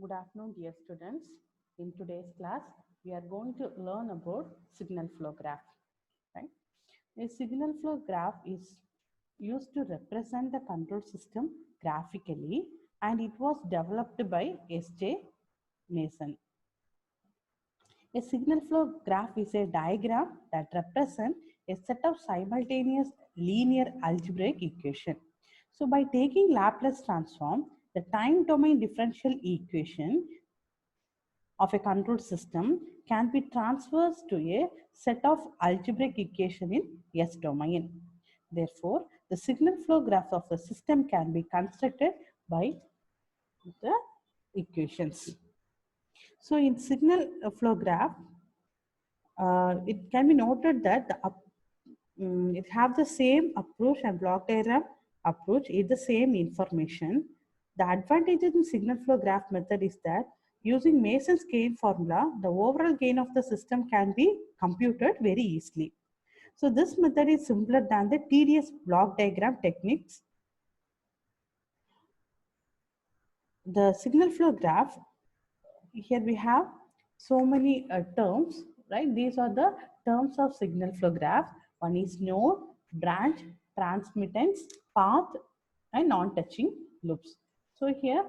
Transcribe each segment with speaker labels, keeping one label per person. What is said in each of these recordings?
Speaker 1: Good afternoon, dear students. In today's class, we are going to learn about signal flow graph. Right? A signal flow graph is used to represent the control system graphically, and it was developed by S.J. Mason. A signal flow graph is a diagram that represents a set of simultaneous linear algebraic equations. So, by taking Laplace transform, the time domain differential equation of a control system can be transferred to a set of algebraic equation in S domain. Therefore, the signal flow graph of the system can be constructed by the equations. So, in signal flow graph, it can be noted that it have the same approach and block diagram approach is the same information. The advantage in signal flow graph method is that using Mason's gain formula, the overall gain of the system can be computed very easily. So this method is simpler than the tedious block diagram techniques. The signal flow graph, here we have so many terms, right? These are the terms of signal flow graph. One is node, branch, transmittance, path, and non-touching loops. So here,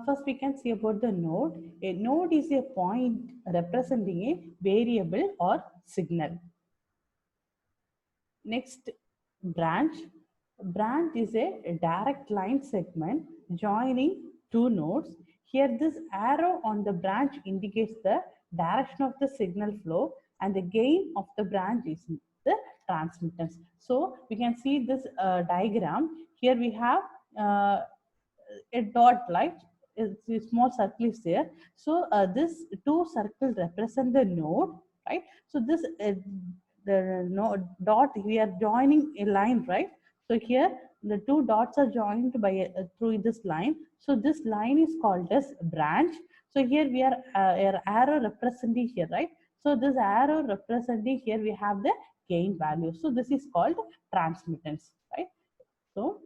Speaker 1: first we can see about the node. A node is a point representing a variable or signal. Next, branch. Branch is a direct line segment joining two nodes. Here, this arrow on the branch indicates the direction of the signal flow, and the gain of the branch is the transmittance. So, we can see this diagram. Here we have a dot, like a small circle is there. So, this two circles represent the node, right? So, this the no, dot, we are joining a line, right? So here the two dots are joined by through this line. So this line is called as branch. So here we are arrow representing here, right? So this arrow representing here, we have the gain value. So this is called transmittance, right? So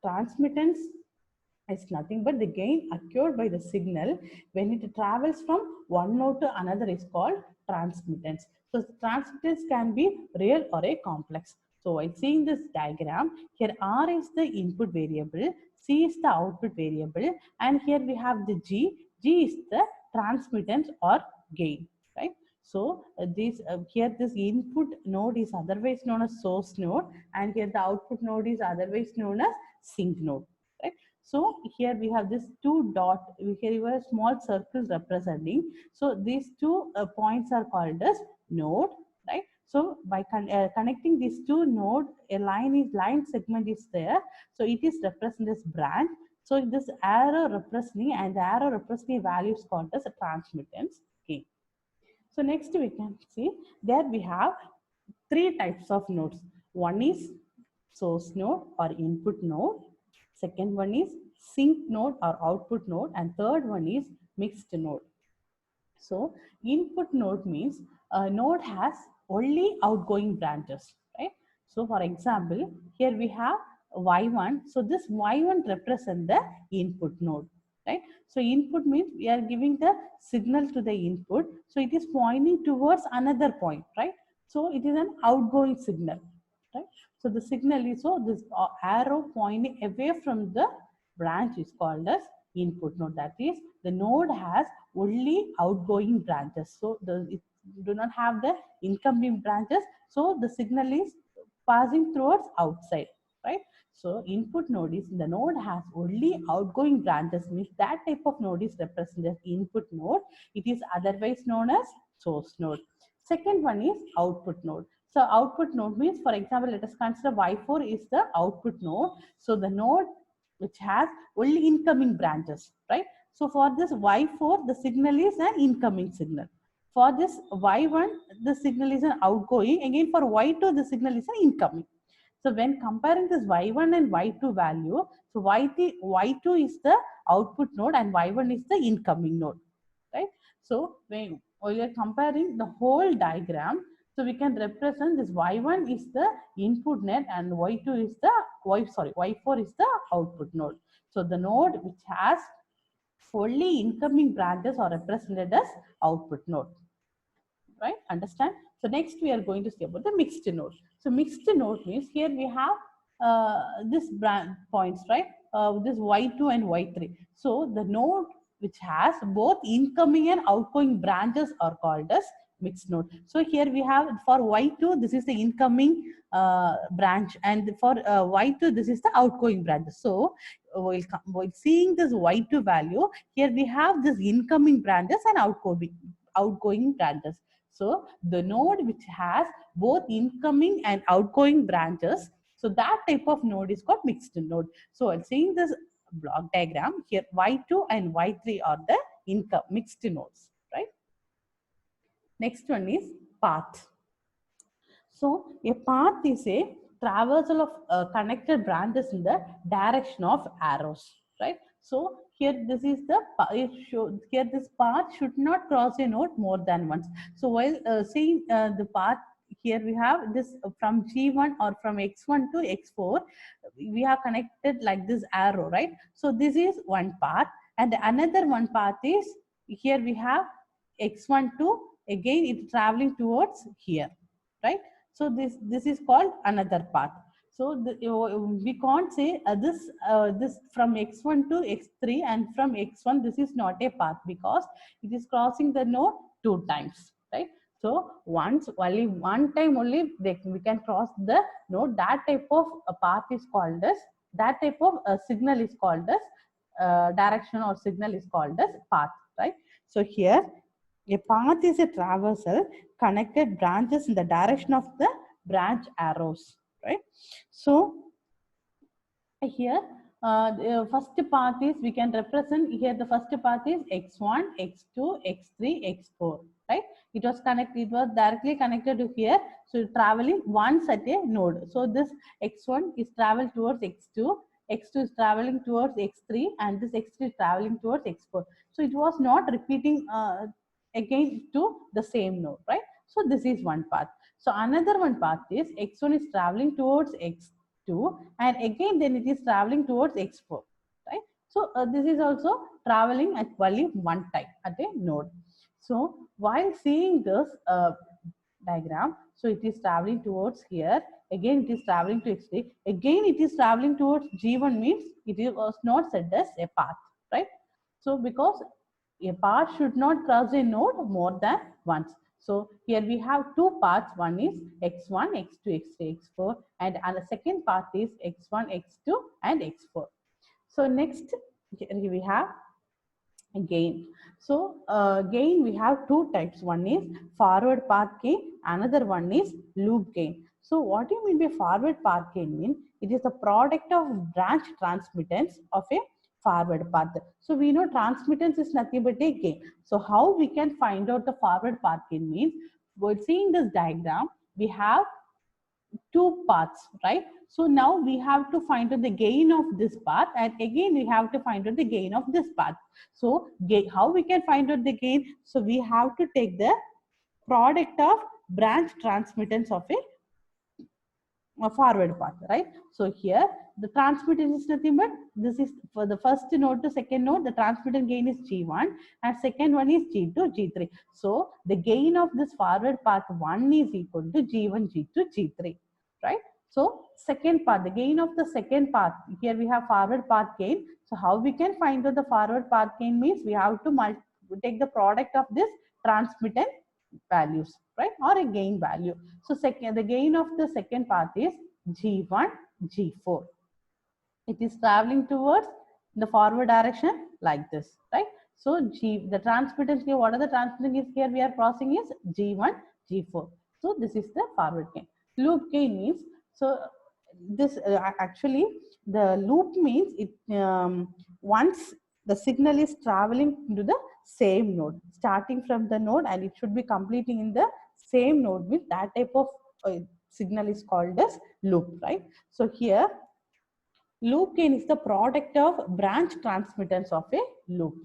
Speaker 1: transmittance is nothing but the gain occurred by the signal when it travels from one node to another is called transmittance. So transmittance can be real or a complex. So while seeing this diagram, here R is the input variable, C is the output variable, and here we have the G. G is the transmittance or gain, right? So here this input node is otherwise known as source node, and here the output node is otherwise known as sink node, right? So here we have this two dot, here you have a small circle representing. So these two points are called as node, right? So by connecting these two node, a line segment is there. So it is represented as branch. So this arrow representing and the arrow representing value is called as a transmittance gain. So next we can see there we have three types of nodes. One is source node or input node. Second one is sink node or output node, and third one is mixed node. So input node means a node has only outgoing branches, right? So for example, here we have Y1. So this Y1 represents the input node, right? So input means we are giving the signal to the input. So it is pointing towards another point, right? So it is an outgoing signal, right? So the signal is, so this arrow pointing away from the branch is called as input node. That is, the node has only outgoing branches. So it do not have the incoming branches. So the signal is passing towards outside, right? So input node is the node has only outgoing branches, means that type of node is represented as input node. It is otherwise known as source node. Second one is output node. So output node means, for example, let us consider Y4 is the output node. So the node which has only incoming branches, right? So for this Y4, the signal is an incoming signal. For this Y1, the signal is an outgoing. Again, for Y2, the signal is an incoming. So when comparing this Y1 and Y2 value, so Y2 is the output node and Y1 is the incoming node, right? So when we are comparing the whole diagram, so we can represent this Y1 is the input node and Y2 is the Y4 is the output node. So the node which has Only incoming branches are represented as output node. Right? Understand? So next we are going to see about the mixed node. So mixed node means here we have this branch points, right? This Y2 and Y3. So the node which has both incoming and outgoing branches are called as mixed node. So here we have for Y2, this is the incoming branch, and for Y2, this is the outgoing branch. So while seeing this Y2 value, here we have this incoming branches and outgoing branches. So the node which has both incoming and outgoing branches, so that type of node is called mixed node. So I'm seeing this block diagram here, Y2 and Y3 are the mixed nodes, right? Next one is path. So a path is a traversal of connected branches in the direction of arrows, right? So here this is the here this path should not cross a node more than once. So while seeing the path, here we have this from G1 or from X1 to X4, we are connected like this arrow, right? So this is one path, and another one path is here we have X1 to, again it's traveling towards here, right? So this is called another path. So we can't say this from x1 to x3 and from x1 this is not a path because it is crossing the node two times, right? So only one time only we can cross the node. That type of path is called as, that type of signal is called as direction or signal is called as path, right? So here a path is a traversal connected branches in the direction of the branch arrows, right? So here the first path is, we can represent here, the first path is x1, x2, x3, x4, right? It was directly connected to here, so traveling once at a node. So this x1 is traveled towards x2, x2 is traveling towards x3, and this x3 is traveling towards x4. So it was not repeating again to the same node, right? So this is one path. So another one path is x1 is traveling towards x2, and again then it is traveling towards x4, right? So this is also traveling at only one time at a node. So while seeing this diagram, so it is traveling towards here, again it is traveling to x3, again it is traveling towards G1, means it was not said as a path, right? So because a path should not cross a node more than once. So here we have two paths. One is x1, x2, x3, x4, and the second path is x1, x2, and x4. So next here we have gain. So gain, we have two types. One is forward path gain, another one is loop gain. So what do you mean by forward path gain? Mean it is the product of branch transmittance of a forward path. So we know transmittance is nothing but a gain. So how we can find out the forward path gain means, by seeing this diagram, we have two paths, right? So now we have to find out the gain of this path, and again we have to find out the gain of this path. So how we can find out the gain? So we have to take the product of branch transmittance of a forward path, right? So here the transmittance is nothing but, this is for the first node to second node, the transmittance gain is G1, and second one is G2, G3. So the gain of this forward path 1 is equal to G1, G2, G3, right? So second path, the gain of the second path, here we have forward path gain. So how we can find out the forward path gain means, we have to take the product of this transmittance values, right, or a gain value. So the gain of the second path is G1, G4. It is traveling towards the forward direction like this, right? So the transmittance here, what are the transmittance is here we are crossing is G1, G4. So this is the forward gain. Loop gain means, so this actually the loop means it once the signal is traveling into the same node, starting from the node, and it should be completing in the same node, with that type of signal is called as loop, right? So here loop gain is the product of branch transmittance of a loop.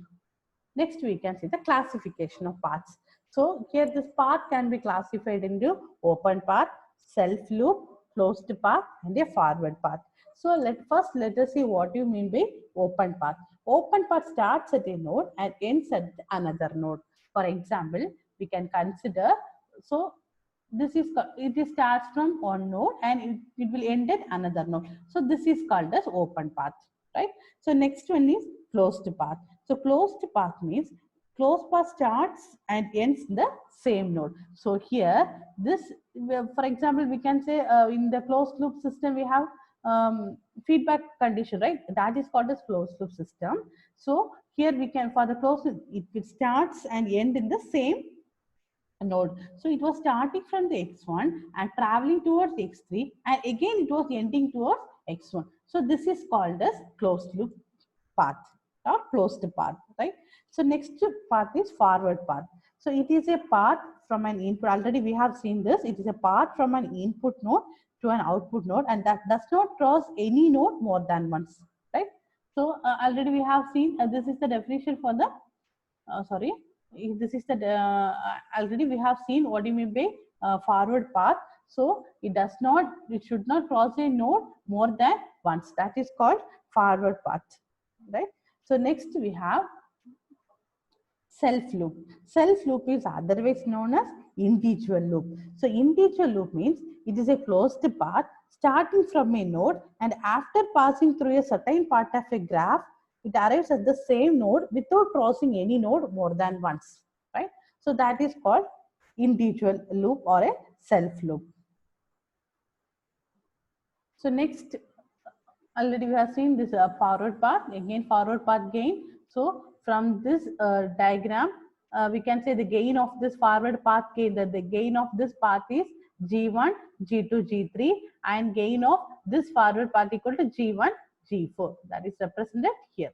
Speaker 1: Next we can see the classification of paths. So here this path can be classified into open path, self loop, closed path, and a forward path. So let us see what you mean by open path. Open path starts at a node and ends at another node. For example, we can consider, so it starts from one node and it will end at another node. So this is called as open path, right? So next one is closed path. So closed path means closed path starts and ends in the same node. So here this, for example, we can say in the closed loop system we have feedback condition, right? That is called as closed loop system. So here we can, for the closed, it starts and end in the same node. So it was starting from the x1 and traveling towards x3, and again it was ending towards x1. So this is called as closed loop path or closed path, right? So next path is forward path. So it is a path from an input. Already we have seen this. It is a path from an input node to an output node, and that does not cross any node more than once, right? So already we have seen this is the definition for the sorry, this is the already we have seen what do you mean by forward path. So it should not cross a node more than once. That is called forward path, right? So next we have self loop. Self loop is otherwise known as individual loop. So individual loop means it is a closed path starting from a node, and after passing through a certain part of a graph, it arrives at the same node without crossing any node more than once, right? So that is called individual loop or a self loop. So next, already we have seen this forward path, again forward path gain. So from this diagram, we can say the gain of this forward path gain, that the gain of this path is G1, G2, G3, and gain of this forward path equal to G1, G4. That is represented here,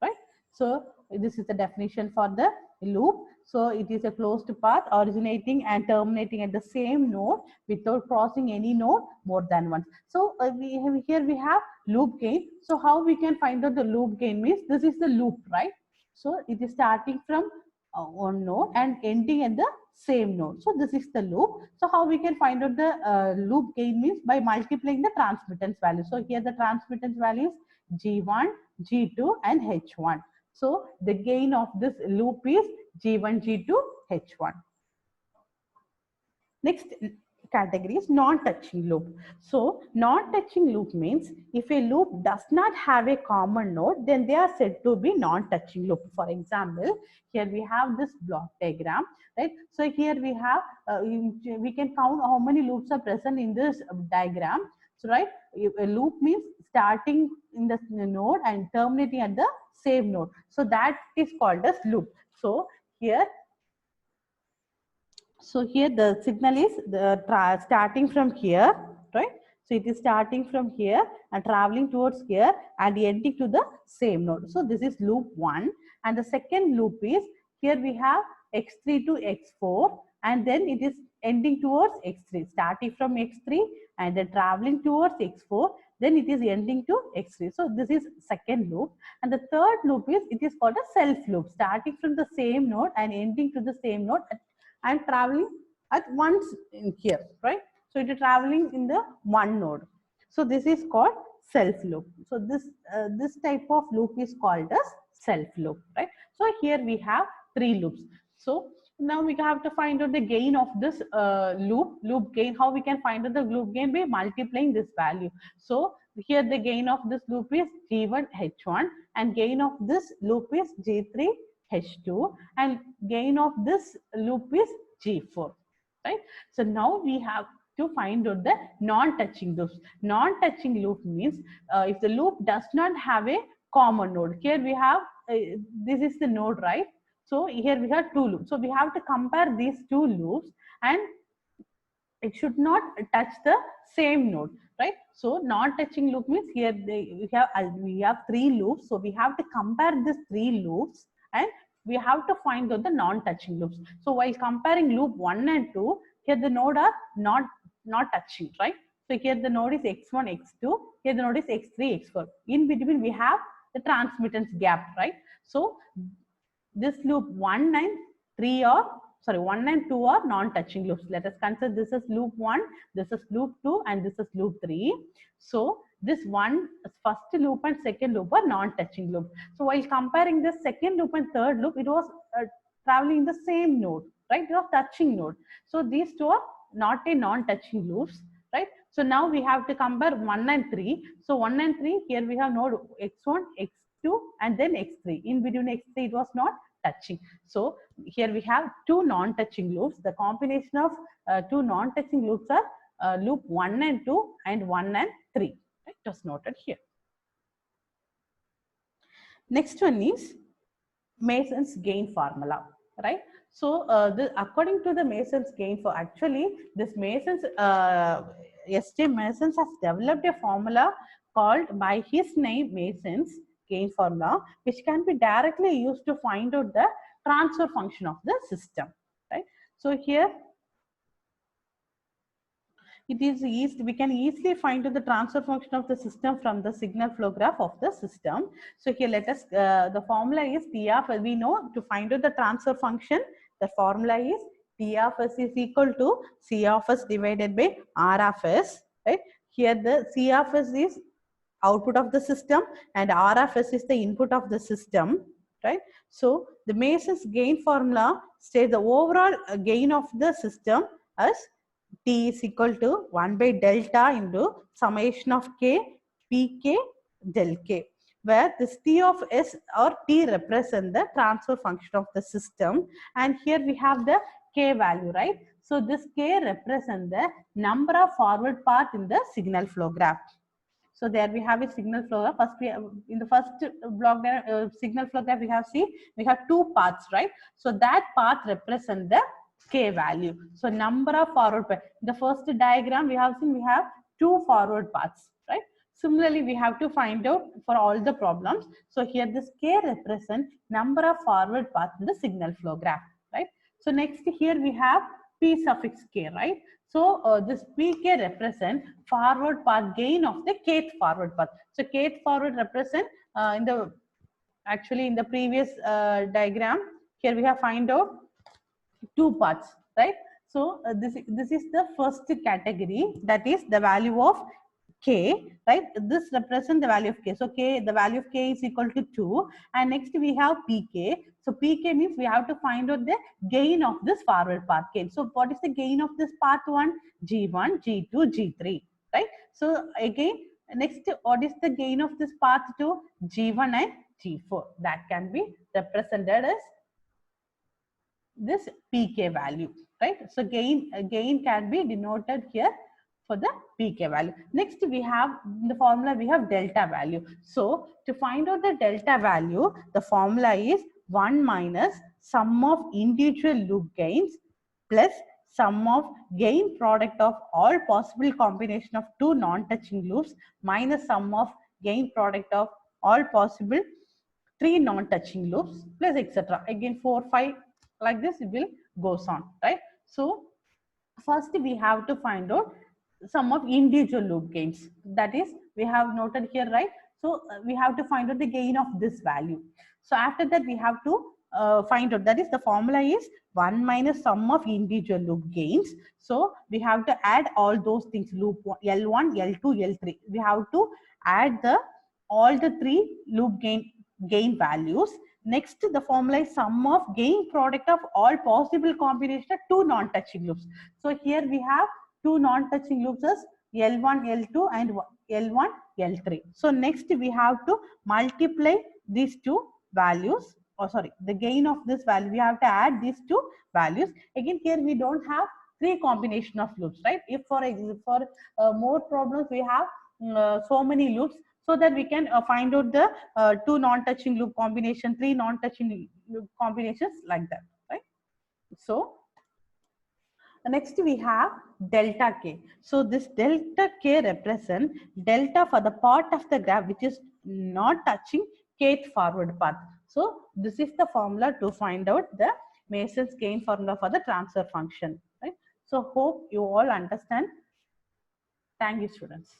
Speaker 1: right? So this is the definition for the loop. So it is a closed path originating and terminating at the same node without crossing any node more than once. So here we have loop gain. So how we can find out the loop gain means this is the loop, right? So it is starting from one node and ending at the same node. So this is the loop. So how we can find out the loop gain means by multiplying the transmittance value. So here the transmittance value is G1, G2 and H1. So the gain of this loop is G1, G2, H1. Next category is non-touching loop. So non-touching loop means if a loop does not have a common node, then they are said to be non-touching loop. For example, here we have this block diagram, right? So here we have, we can count how many loops are present in this diagram. So right, a loop means starting in the node and terminating at the same node. So that is called as loop. So here the signal is starting from here, right? So it is starting from here and traveling towards here and ending to the same node. So this is loop 1. And the second loop is, here we have x3 to x4, and then it is ending towards x3, starting from x3 and then traveling towards x4, then it is ending to x3. So this is second loop. And the third loop is, it is called a self loop, starting from the same node and ending to the same node and traveling at once in here, right? So it is traveling in the one node. So this is called self loop. So this type of loop is called as self loop, right? So here we have 3 loops. So now we have to find out the gain of this loop gain. How we can find out the loop gain? By multiplying this value. So here the gain of this loop is G1 H1 and gain of this loop is G3 H2 and gain of this loop is G4, right? So now we have to find out the non-touching loops. Non-touching loop means if the loop does not have a common node. Here we have, this is the node, right? So here we have 2 loops. So we have to compare these 2 loops and it should not touch the same node, right? So non-touching loop means here we have 3 loops. So we have to compare these 3 loops and we have to find out the non-touching loops. So while comparing loop 1 and 2, here the node are not touching, right? So here the node is x1, x2. Here the node is x3, x4. In between we have the transmittance gap, right? So this loop 1 and 3 are, sorry, 1 and 2 are non-touching loops. Let us consider this is loop 1, this is loop 2, and this is loop 3. So this one first loop and second loop are non-touching loop. So while comparing the second loop and third loop, it was traveling in the same node, right? It was touching node. So these two are not a non-touching loops, right? So now we have to compare 1 and 3. So 1 and 3, here we have node x1, x2, and then x3. In between x3, it was not touching. So here we have two non-touching loops. The combination of two non-touching loops are loop 1 and 2 and 1 and 3. Right? Just noted here. Next one is Mason's gain formula, right? So according to the Mason's gain for actually this Mason's S.J. Mason's has developed a formula called by his name Mason's gain formula, which can be directly used to find out the transfer function of the system, right? So here it is easy, we can easily find the transfer function of the system from the signal flow graph of the system. So here let us, the formula is T of, we know to find out the transfer function, the formula is T of S is equal to C of S divided by R of S, right? Here the C of S is output of the system and R of S is the input of the system, right? So the Mason's gain formula states the overall gain of the system as T is equal to 1 by delta into summation of K, Pk del K, where this T of S or T represent the transfer function of the system. And here we have the K value, right? So this K represent the number of forward path in the signal flow graph. So there we have a signal flow graph. First, we have, in the first block signal flow graph, we have two paths, right? So that path represent the K value. So number of forward paths. The first diagram we have seen, we have two forward paths, right? Similarly, we have to find out for all the problems. So here this K represent number of forward paths in the signal flow graph, right? So next here we have P suffix K, right? So this Pk represent forward path gain of the kth forward path. So kth forward represent in the previous diagram, here we have find out two paths, right? So this is the first category, that is the value of K, right? This represents the value of K. So K, the value of K is equal to 2. And next we have Pk. So Pk means we have to find out the gain of this forward path gain. So what is the gain of this path 1? G1, G2, G3, right? So again, next, what is the gain of this path 2? G1 and G4. That can be represented as this Pk value, right? So gain can be denoted here for the Pk value. Next, we have in the formula, we have delta value. So to find out the delta value, the formula is 1 minus sum of individual loop gains plus sum of gain product of all possible combination of two non-touching loops minus sum of gain product of all possible three non-touching loops plus etc. Again 4, 5, like this it will goes on, right? So first we have to find out sum of individual loop gains, that is we have noted here, right? So we have to find out the gain of this value. So after that we have to find out, that is the formula is 1 minus sum of individual loop gains. So we have to add all those things, loop L1, L2, L3. We have to add all the three loop gain values. Next, the formula is sum of gain product of all possible combination of two non-touching loops. So here we have two non-touching loops as L1, L2 and L1, L3. So next we have to multiply these two values, or sorry, the gain of this value, we have to add these two values. Again, here we don't have three combination of loops, right? If for more problems we have so many loops, so that we can find out the two non-touching loop combination, three non-touching loop combinations, like that, right? So next we have delta K. So this delta K represent delta for the part of the graph which is not touching kth forward path. So this is the formula to find out the Mason's gain formula for the transfer function, right? So hope you all understand. Thank you, students.